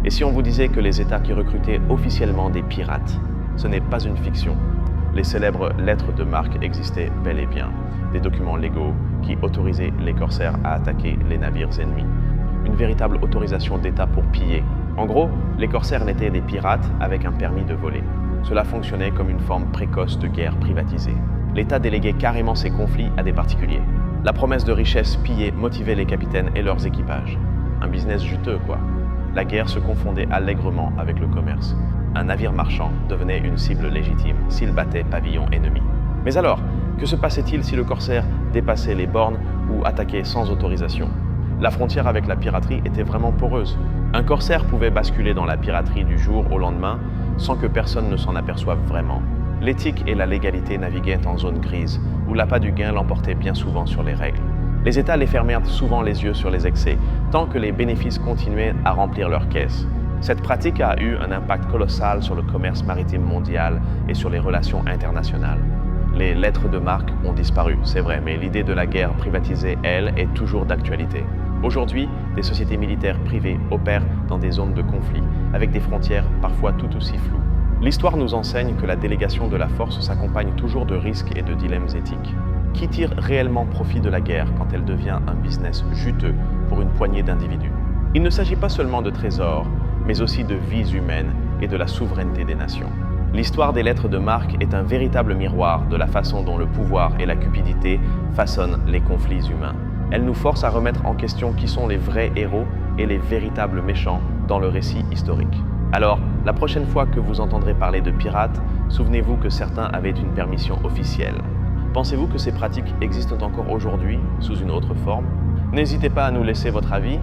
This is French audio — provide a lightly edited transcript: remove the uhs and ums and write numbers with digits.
Et si on vous disait que les États qui recrutaient officiellement des pirates, ce n'est pas une fiction. Les célèbres lettres de marque existaient bel et bien, des documents légaux qui autorisaient les corsaires à attaquer les navires ennemis. Une véritable autorisation d'État pour piller. En gros, les corsaires n'étaient des pirates avec un permis de voler. Cela fonctionnait comme une forme précoce de guerre privatisée. L'État déléguait carrément ses conflits à des particuliers. La promesse de richesse pillée motivait les capitaines et leurs équipages. Un business juteux, quoi. La guerre se confondait allègrement avec le commerce. Un navire marchand devenait une cible légitime s'il battait pavillon ennemi. Mais alors, que se passait-il si le corsaire dépassait les bornes ou attaquait sans autorisation? La frontière avec la piraterie était vraiment poreuse. Un corsaire pouvait basculer dans la piraterie du jour au lendemain sans que personne ne s'en aperçoive vraiment. L'éthique et la légalité naviguaient en zone grise, où l'appât du gain l'emportait bien souvent sur les règles. Les États les fermèrent souvent les yeux sur les excès, tant que les bénéfices continuaient à remplir leurs caisses. Cette pratique a eu un impact colossal sur le commerce maritime mondial et sur les relations internationales. Les lettres de marque ont disparu, c'est vrai, mais l'idée de la guerre privatisée, elle, est toujours d'actualité. Aujourd'hui, des sociétés militaires privées opèrent dans des zones de conflit, avec des frontières parfois tout aussi floues. L'histoire nous enseigne que la délégation de la force s'accompagne toujours de risques et de dilemmes éthiques. Qui tire réellement profit de la guerre quand elle devient un business juteux pour une poignée d'individus? Il ne s'agit pas seulement de trésors, mais aussi de vies humaines et de la souveraineté des nations. L'histoire des lettres de marque est un véritable miroir de la façon dont le pouvoir et la cupidité façonnent les conflits humains. Elle nous force à remettre en question qui sont les vrais héros et les véritables méchants dans le récit historique. Alors, la prochaine fois que vous entendrez parler de pirates, souvenez-vous que certains avaient une permission officielle. Pensez-vous que ces pratiques existent encore aujourd'hui, sous une autre forme? N'hésitez pas à nous laisser votre avis